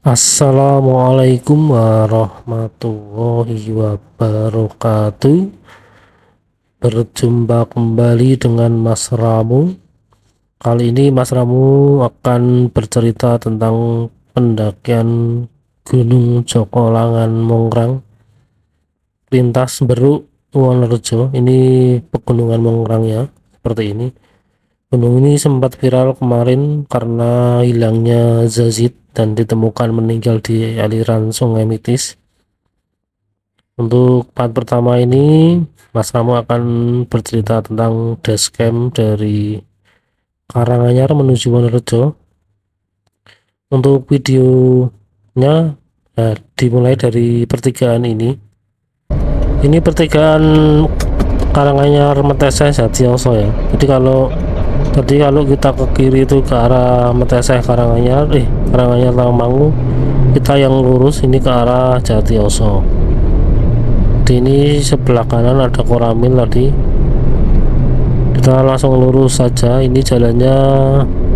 Assalamualaikum warahmatullahi wabarakatuh. Berjumpa kembali dengan Mas Ramu. Kali ini Mas Ramu akan bercerita tentang pendakian Gunung Jokolangan Mongrang, lintas Beruk, Wonorejo. Ini pegunungan Mongrangnya seperti ini. Gunung ini sempat viral kemarin karena hilangnya Zazid dan ditemukan meninggal di aliran Sungai Mitis. Untuk part pertama ini, Mas Ramo akan bercerita tentang dashcam dari Karanganyar menuju Wonorejo. Untuk videonya dimulai dari pertigaan ini. Ini pertigaan Karanganyar Meteseh Jatioso ya. Jadi kalau kita ke kiri itu ke arah Meteseh Karanganyar Tawangmangu, kita yang lurus ini ke arah Jatioso. Di ini sebelah kanan ada Koramil tadi, kita langsung lurus saja. Ini jalannya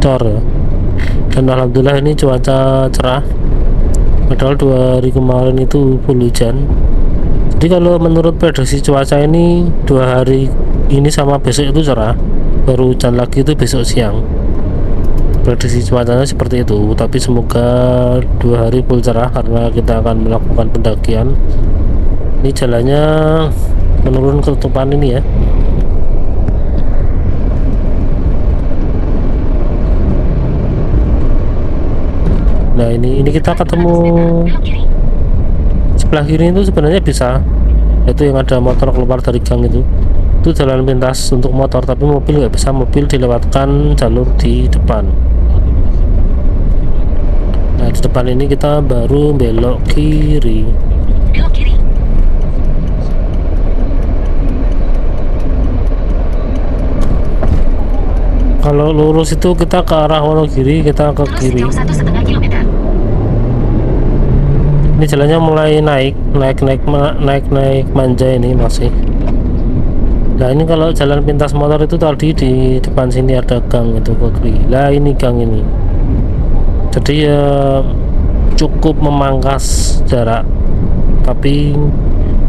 cor ya, dan alhamdulillah ini cuaca cerah, padahal 2 hari kemarin itu full hujan. Jadi kalau menurut prediksi cuaca ini 2 hari ini sama besok itu cerah, baru hujan lagi itu besok siang. Prediksi cuacanya seperti itu, tapi semoga 2 hari full cerah karena kita akan melakukan pendakian. Ini jalannya menurun ke tutupan ini ya. Nah ini kita ketemu sebelah kiri itu sebenarnya bisa, itu yang ada motor keluar dari gang itu jalan pintas untuk motor, tapi mobil nggak bisa, mobil dilewatkan jalur di depan. Nah di depan ini kita baru belok kiri. Kalau lurus itu kita ke arah Wonogiri, kita ke kiri. Ini jalannya mulai naik manja ini masih. Nah ini kalau jalan pintas motor itu tadi di depan sini ada gang itu ke kiri. Lah ini gang ini. Jadi ya cukup memangkas jarak. Tapi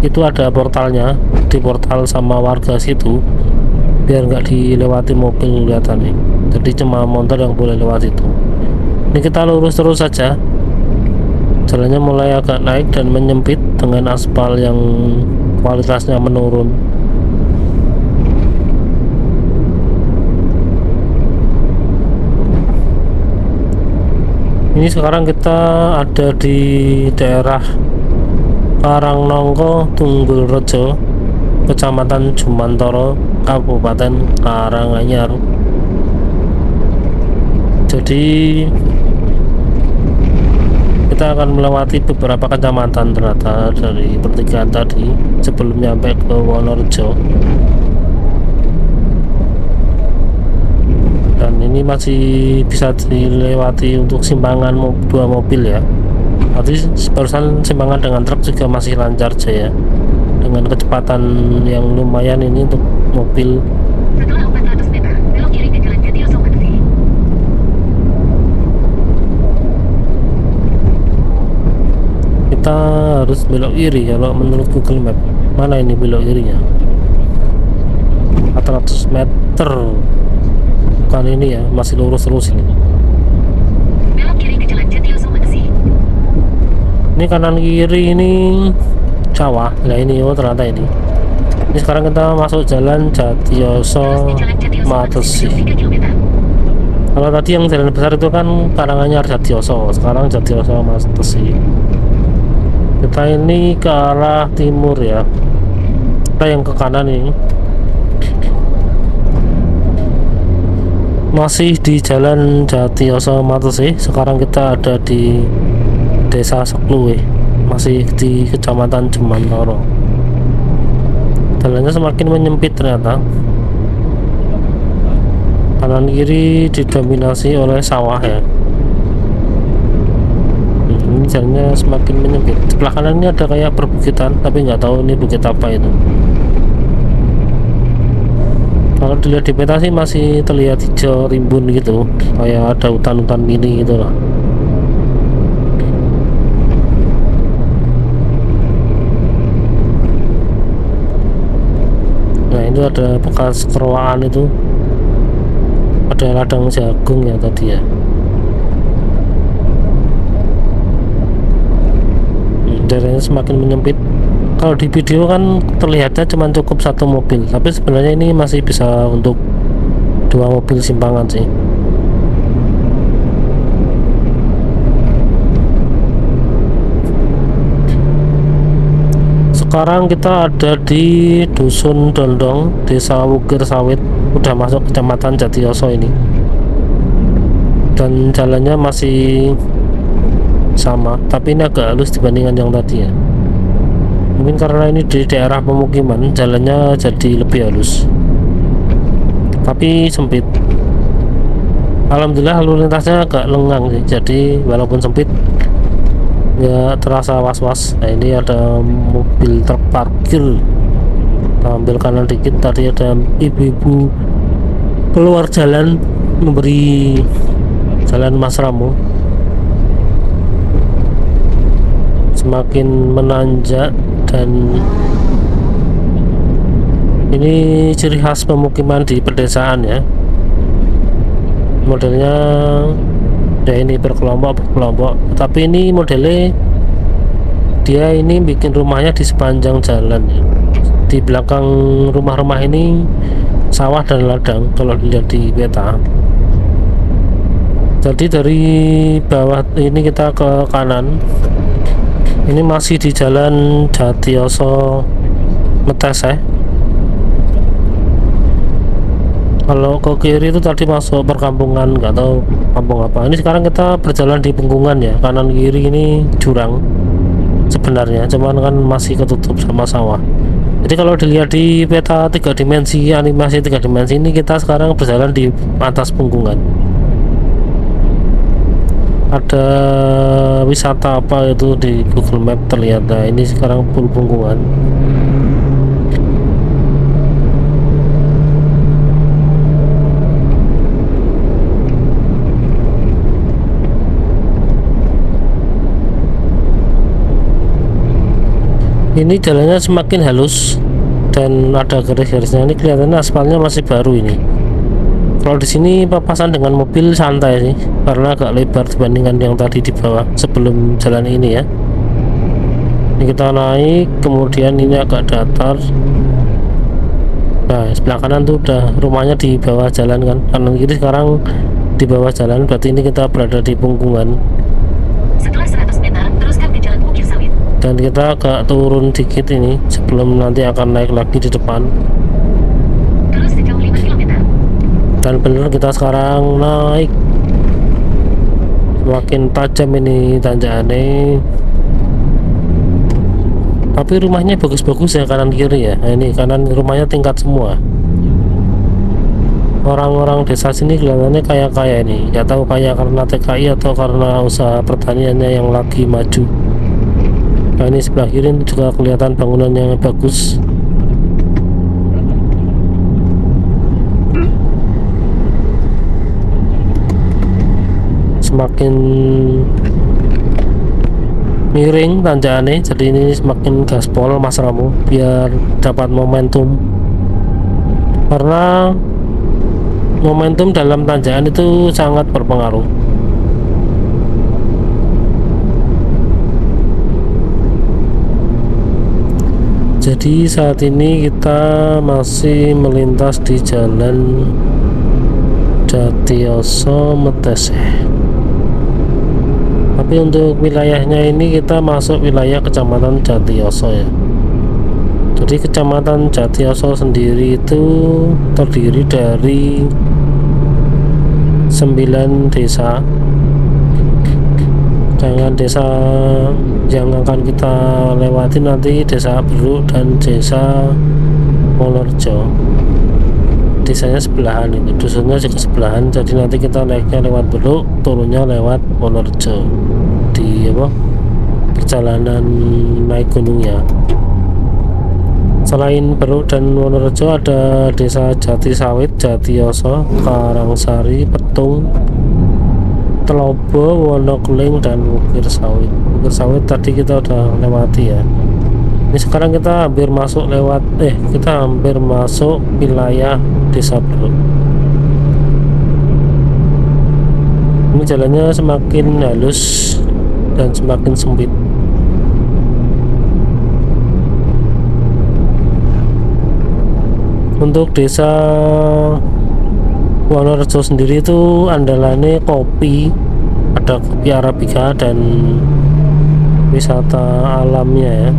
itu ada portalnya, di portal sama warga situ, biar nggak dilewati mobil kelihatan nih. Jadi cuma motor yang boleh lewat itu. Ini kita lurus terus saja. Jalannya mulai agak naik dan menyempit dengan aspal yang kualitasnya menurun. Ini sekarang kita ada di daerah Karangnongko, Tunggulrejo, Kecamatan Jumantoro, Kabupaten Karanganyar. Jadi kita akan melewati beberapa kecamatan ternyata dari pertigaan tadi sebelum nyampe ke Wonorejo. Dan ini masih bisa dilewati untuk simpangan 2 mobil ya. Nanti barusan simpangan dengan truk juga masih lancar jaya, dengan kecepatan yang lumayan ini untuk mobil. Setelah 400 meter, belok kiri ke Jalan Jatioso Metesi. Kita harus belok kiri kalau menurut Google Map. Mana ini belok kirinya? 400 meter. Bukan ini ya, masih lurus terus ini. Belok kiri ke Jalan Jatioso Metesi. Ini kanan kiri ini sawah. Nah ini ternyata ini. Ini sekarang kita masuk jalan Jatioso Metesi. Kalau tadi yang jalan besar itu kan Karanganyar Jatioso, sekarang Jatioso Metesi. Kita ini ke arah timur ya. Kita yang ke kanan ini masih di jalan Jatioso Metesi. Sekarang kita ada di Desa Sekluwe, masih di Kecamatan Jumantoro. Jalannya semakin menyempit ternyata. Kanan kiri didominasi oleh sawah ya. Ini jalannya semakin menyempit. Sebelah kanan ini ada kayak perbukitan, tapi nggak tahu ini bukit apa itu. Kalau dilihat di peta sih masih terlihat hijau rimbun gitu, kayak ada hutan-hutan mini gitu lah. itu ada bekas keroaan, itu ada ladang jagung ya tadi ya. Daerahnya semakin menyempit. Kalau di video kan terlihatnya cuma cukup satu mobil, tapi sebenarnya ini masih bisa untuk 2 mobil simpangan sih. Sekarang kita ada di Dusun Dondong, Desa Wukir Sawit, udah masuk Kecamatan Jatiyoso ini. Dan jalannya masih sama, tapi ini agak halus dibandingkan yang tadi ya. Mungkin karena ini di daerah pemukiman, jalannya jadi lebih halus, tapi sempit. Alhamdulillah lalu lintasnya agak lengang sih, jadi walaupun sempit nggak terasa was-was. Nah, ini ada mobil truk parkir. Kita ambil kanan dikit, tadi ada ibu-ibu keluar jalan memberi jalan Mas Ramo. Semakin menanjak, dan ini ciri khas pemukiman di pedesaan ya. Modelnya ya ini berkelompok, tapi ini modelnya dia ini bikin rumahnya di sepanjang jalan ya. Di belakang rumah-rumah ini sawah dan ladang kalau dilihat di peta. Jadi dari bawah ini kita ke kanan, ini masih di jalan Jatiyoso Meteseh. Kalau ke kiri itu tadi masuk perkampungan, nggak tahu kampung apa. Ini sekarang kita berjalan di penggungan ya, kanan kiri ini jurang sebenarnya, cuman kan masih ketutup sama sawah. Jadi kalau dilihat di peta 3 dimensi, animasi 3 dimensi ini, kita sekarang berjalan di atas penggungan. Ada wisata apa itu di Google Map terlihat. Nah, ini sekarang full penggungan. Ini jalannya semakin halus dan ada garis-garisnya. Ini kelihatannya aspalnya masih baru ini. Kalau di sini papasan dengan mobil santai sih, karena agak lebar dibandingkan yang tadi di bawah sebelum jalan ini ya. Ini kita naik, kemudian ini agak datar. Nah, sebelah kanan tuh udah rumahnya di bawah jalan kan, kanan kiri sekarang di bawah jalan, berarti ini kita berada di punggungan. Setelah 100 meter, teruskan ke Jalan Wukir Sawit. Dan kita agak turun dikit ini sebelum nanti akan naik lagi di depan. Terus sejauh 5 km. Dan bener kita sekarang naik, semakin tajam ini tanjakannya. Tapi rumahnya bagus-bagus ya kanan kiri ya. Nah, ini kanan rumahnya tingkat semua. Orang-orang desa sini kelihatannya kaya-kaya ini. Nggak tahu kaya karena TKI atau karena usaha pertaniannya yang lagi maju. Nah, ini sebelah kiri ini juga kelihatan bangunan yang bagus. Semakin miring tanjakannya, jadi ini semakin gaspol Mas Ramo biar dapat momentum, karena momentum dalam tanjakan itu sangat berpengaruh. Jadi saat ini kita masih melintas di jalan Jatiyoso Meteseh. Tapi untuk wilayahnya ini kita masuk wilayah Kecamatan Jatiyoso ya. Jadi Kecamatan Jatiyoso sendiri itu terdiri dari 9 desa. Dengan desa yang akan kita lewati nanti Desa Beruk dan Desa Wonorejo. Desanya sebelahan, itu dusunnya juga sebelahan, jadi nanti kita naiknya lewat Beruk, turunnya lewat Wonorejo di perjalanan naik gunungnya. Selain Beruk dan Wonorejo ada Desa Jatisawit, Jatiyoso, Karangsari, Petung, Telobo, Wonokeling, dan Wukir Sawit. Wukir Sawit tadi kita udah lewati ya. Ini Ini sekarang kita hampir masuk kita hampir masuk wilayah desa Beruk. Ini jalannya semakin halus dan semakin sempit. Untuk desa Wonorejo sendiri itu andalannya kopi, ada kopi Arabica dan wisata alamnya ya.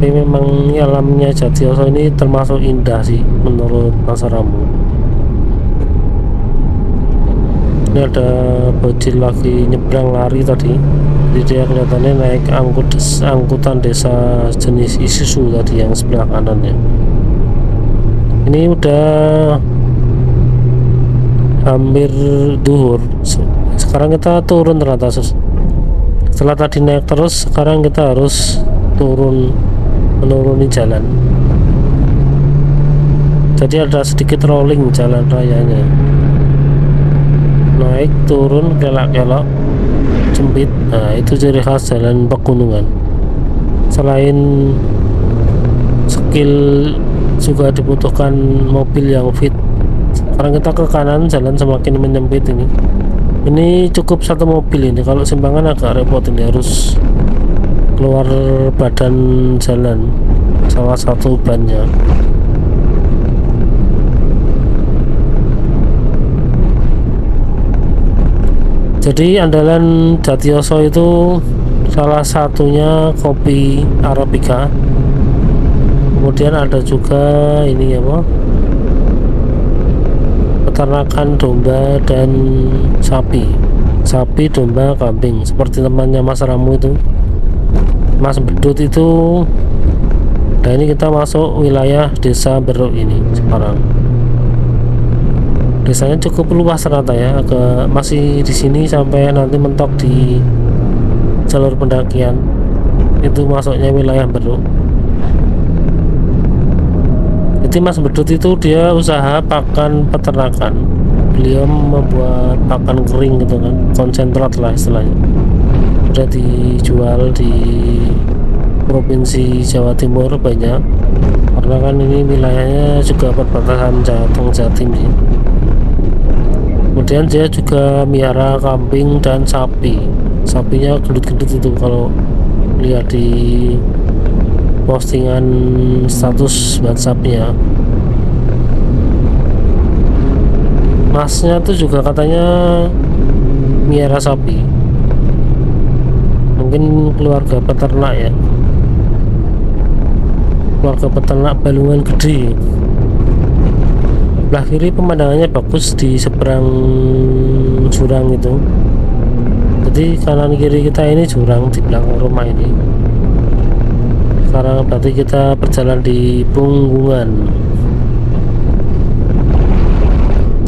Tapi memang alamnya Jatiyoso ini termasuk indah sih menurut Mas Rambu. Ini ada bocil lagi nyebrang lari tadi, jadi dia kelihatannya naik angkutan desa jenis Isuzu tadi yang sebelah kanannya. Ini udah hampir duhur, sekarang kita turun ternyata. Setelah tadi naik terus, sekarang kita harus menuruni jalan. Jadi ada sedikit rolling jalan rayanya, naik turun kelak-kelok sempit. Nah, itu ciri khas jalan pegunungan. Selain skill juga dibutuhkan mobil yang fit. Sekarang kita ke kanan, jalan semakin menyempit ini cukup satu mobil ini. Kalau simpangan agak repot, ini harus keluar badan jalan salah satu bannya. Jadi andalan Jatiyoso itu salah satunya kopi Arabica. Kemudian ada juga ini peternakan domba dan sapi, domba, kambing, seperti temannya Mas Ramu itu, Mas Bedut itu. Nah, ini kita masuk wilayah desa Beruk ini sekarang. Desanya cukup luas ternyata ya, masih di sini sampai nanti mentok di jalur pendakian. Itu masuknya wilayah Beruk. Jadi Mas Bedut itu dia usaha pakan peternakan. Beliau membuat pakan kering gitu kan, konsentrat lah istilahnya. Udah dijual di Provinsi Jawa Timur banyak, karena kan ini wilayahnya juga perbatasan Jatim sih. Kemudian dia juga miara kambing dan sapi. Sapinya gendut-gendut itu kalau lihat di postingan status WhatsAppnya. Masnya tuh juga katanya miara sapi, mungkin keluarga peternak ya, keluarga peternak balungan gede. Sebelah kiri pemandangannya bagus di seberang jurang itu. Jadi kanan kiri kita ini jurang di belakang rumah ini. Sekarang berarti kita berjalan di Punggungan.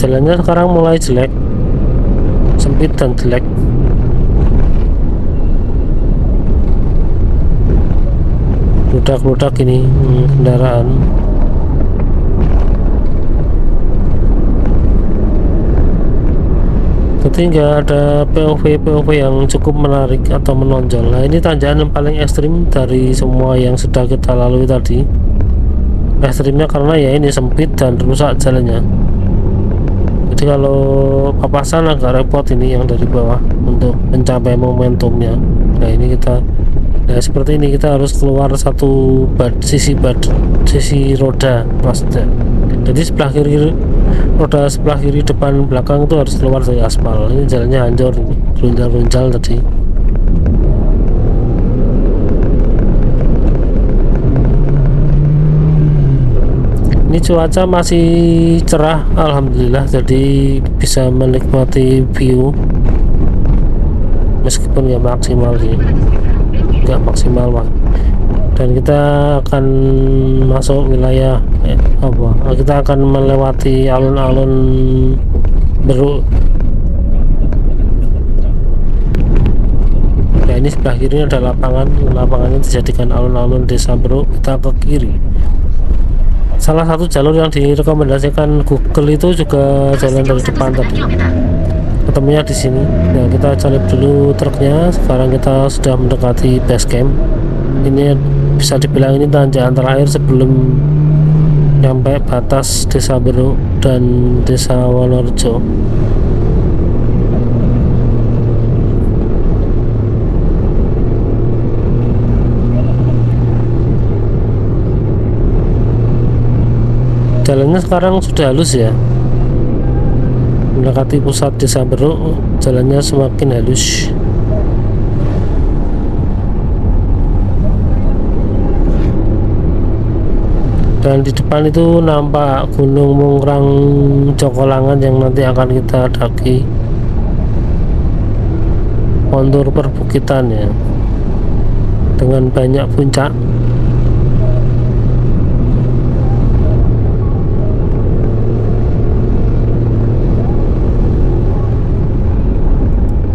Jalannya sekarang mulai jelek, sempit dan jelek. Ludak-ludak ini kendaraan. Jadi nggak ada POV yang cukup menarik atau menonjol. Nah, ini tanjakan yang paling ekstrim dari semua yang sudah kita lalui tadi. Ekstrimnya karena ya ini sempit dan rusak jalannya. Jadi kalau papasan agak repot ini yang dari bawah untuk mencapai momentumnya. Nah, ini seperti ini kita harus keluar satu sisi roda maksudnya. Jadi roda sebelah kiri depan belakang itu harus keluar dari aspal. Ini jalannya hancur, runjal tadi. Ini cuaca masih cerah alhamdulillah, jadi bisa menikmati view meskipun nggak maksimal sih, dan kita akan masuk wilayah kita akan melewati alun-alun Beruk. Nah, ini sebelah kiri ada lapangannya dijadikan alun-alun desa Beruk. Kita ke kiri, salah satu jalur yang direkomendasikan Google itu juga jalan dari depan tadi, ketemunya di sini. Nah, kita cari dulu truknya. Sekarang kita sudah mendekati base camp. Ini bisa dibilang ini tanjakan terakhir sebelum nyampe batas Desa Beruk dan Desa Wonorejo. Jalannya sekarang sudah halus ya, mendekati pusat Desa Beruk jalannya semakin halus. Dan di depan itu nampak Gunung Mungrang Jokolangan yang nanti akan kita daki, kontur perbukitan ya, dengan banyak puncak.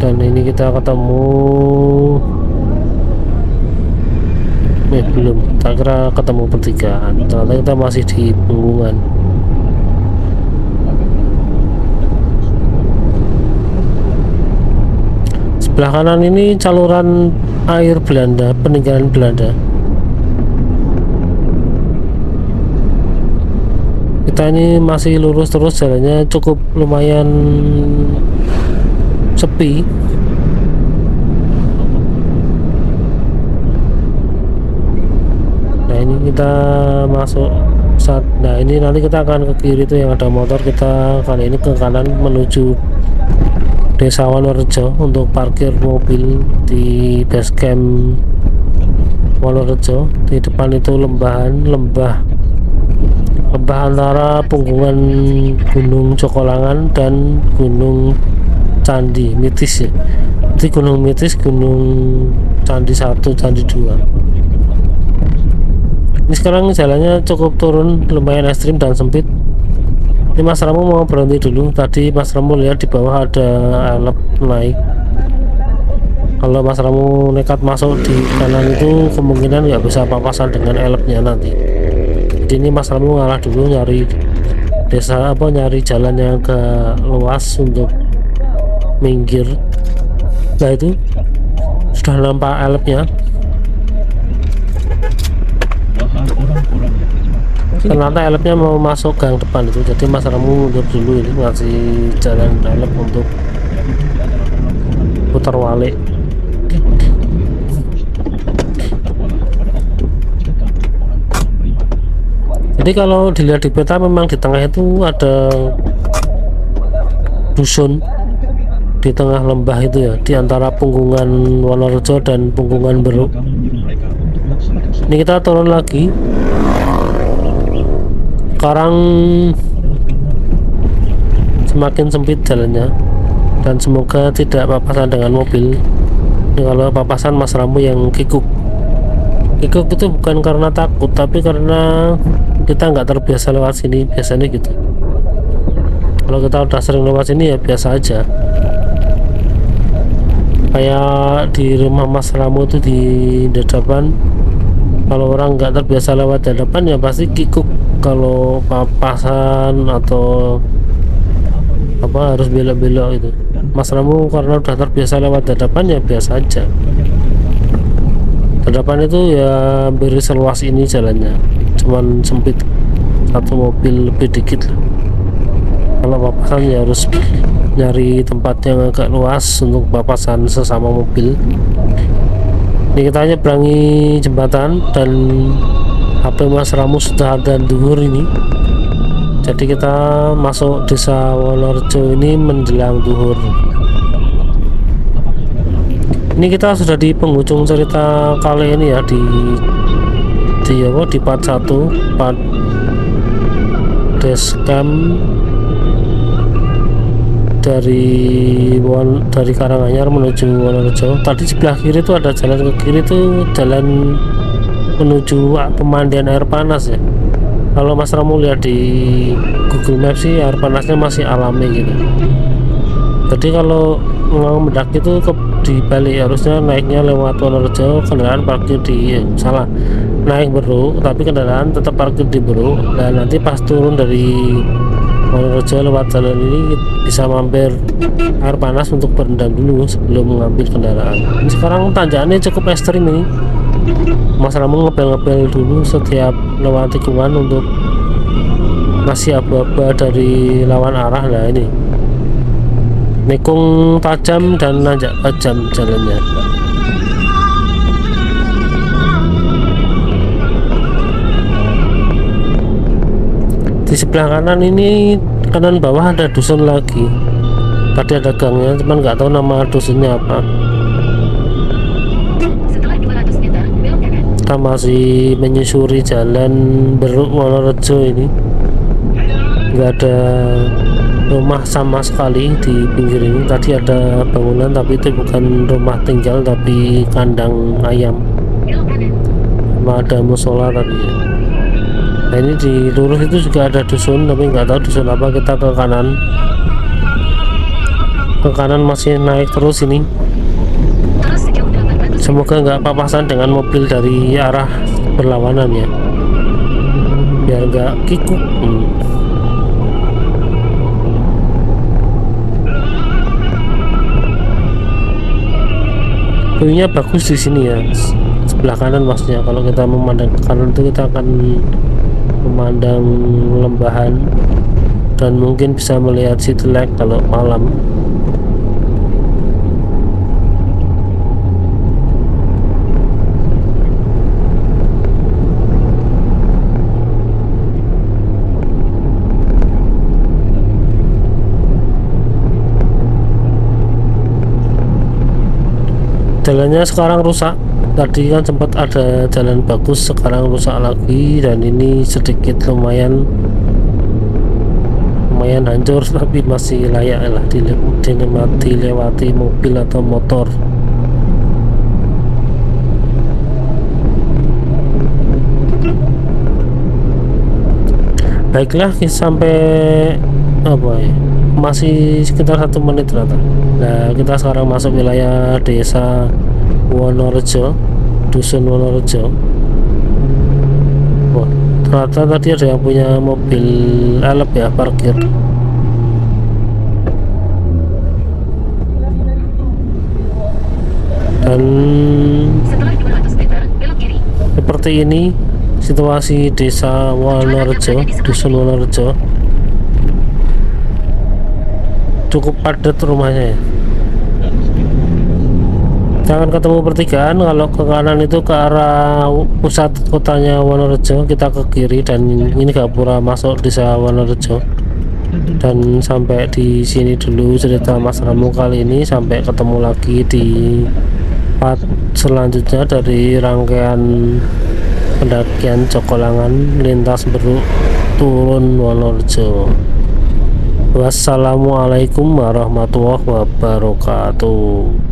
Dan ini kita ketemu belum, tak kira ketemu pertigaan, ternyata kita masih di Punggungan. Sebelah kanan ini saluran air Belanda, peninggalan Belanda. Kita ini masih lurus terus, jalannya cukup lumayan sepi. Nah ini kita masuk saat, nah ini nanti kita akan ke kiri itu yang ada motor, kita kali ini ke kanan menuju Desa Wonorejo untuk parkir mobil di base camp Wonorejo. Di depan itu lembah antara Punggungan Gunung Jokolangan dan Gunung Candi Mitis ya. Jadi Gunung Mitis, Gunung Candi 1, Candi 2. Ini sekarang jalannya cukup turun, lumayan ekstrim dan sempit. Ini Mas Ramu mau berhenti dulu. Tadi Mas Ramu lihat di bawah ada elep naik. Kalau Mas Ramu nekat masuk di kanan itu kemungkinan nggak bisa papasan dengan elepnya nanti. Jadi ini Mas Ramu ngalah dulu, nyari nyari jalan yang agak luas untuk minggir. Nah itu sudah nampak elepnya. Ternyata elepnya mau masuk gang depan itu, jadi Mas Ramu mundur dulu, ini ngasih jalan elep untuk putar balik. Jadi kalau dilihat di peta memang di tengah itu ada dusun, di tengah lembah itu ya, di antara Punggungan Wonorejo dan Punggungan Beruk. Ini kita turun lagi. Sekarang semakin sempit jalannya dan semoga tidak papasan dengan mobil. Ini kalau papasan Mas Ramu yang kikuk itu bukan karena takut, tapi karena kita nggak terbiasa lewat sini biasanya gitu. Kalau kita udah sering lewat sini ya biasa aja. Kayak di rumah Mas Ramu itu di depan, kalau orang nggak terbiasa lewat depan ya pasti kikuk kalau papasan atau apa harus belok-belok itu. Mas Ramu karena udah terbiasa lewat depan ya biasa aja. Depan itu ya hampir seluas ini jalannya, cuman sempit, satu mobil lebih dikit lah. Kalau papasan ya harus nyari tempat yang agak luas untuk papasan sesama mobil. Ini kita nyeberangi jembatan dan HP Mas Ramu sudah ada duhur ini, jadi kita masuk Desa Wonorejo ini menjelang duhur. Ini kita sudah di penghujung cerita kali ini ya, di part 1, part Dashcam dari Karanganyar menuju Wonorejo. Tadi sebelah kiri itu ada jalan ke kiri, itu jalan menuju pemandian air panas ya. Kalau Mas Ramu lihat di Google Maps sih air panasnya masih alami gitu. Jadi kalau mau mendaki itu di balik, harusnya naiknya lewat Wonorejo, kendaraan parkir naik Beruk, tapi kendaraan tetap parkir di Beruk. Dan nanti pas turun dari Wonorejo lewat jalan ini bisa mampir air panas untuk berendam dulu sebelum mengambil kendaraan. Ini sekarang tanjakannya cukup ekstrim ini, Mas Ramu ngepel-ngepel dulu setiap lewat tikungan untuk ngasih aba-aba dari lawan arah. Nah ini nikung tajam dan nanjak tajam jalannya. Di sebelah kanan ini, kanan bawah ada dusun lagi. Tadi ada gangnya, cuman nggak tahu nama dusunnya apa. Setelah 200 meter, belok kanan. Kita masih menyusuri jalan Beruk Wonorejo ini. Nggak ada rumah sama sekali di pinggir ini. Tadi ada bangunan, tapi itu bukan rumah tinggal, tapi kandang ayam. Belok kanan. Sama ada musola tadi ya. Nah ini di lurus itu juga ada dusun, tapi nggak tahu dusun apa. Kita ke kanan. Ke kanan masih naik terus ini. Terus sejauh 800 Semoga nggak papasan dengan mobil dari arah berlawanan ya, biar nggak kikuk. View-nya bagus di sini ya, sebelah kanan maksudnya. Kalau kita memandang ke kanan itu kita akan memandang lembahan dan mungkin bisa melihat City Lake kalau malam. Jalannya sekarang rusak. Tadi kan sempat ada jalan bagus, sekarang rusak lagi, dan ini sedikit lumayan hancur, tapi masih layak lah dilewati mobil atau motor. Baiklah, sampai apa ya, masih sekitar 1 menit ternyata. Nah kita sekarang masuk wilayah desa Wonorejo, dusun Wonorejo. Wah, ternyata tadi ada yang punya mobil elep ya, parkir. Dan Setelah 200 meter, belok kiri. seperti ini situasi desa Wonorejo, dusun Wonorejo. Cukup padat rumahnya ya. Kita akan ketemu pertigaan. Kalau ke kanan itu ke arah pusat kotanya Wonorejo, kita ke kiri, dan ini gapura masuk desa Wonorejo. Dan sampai di sini dulu cerita Mas Ramu kali ini. Sampai ketemu lagi di part selanjutnya dari rangkaian pendakian Jokolangan lintas Beruk turun Wonorejo. Wassalamualaikum warahmatullahi wabarakatuh.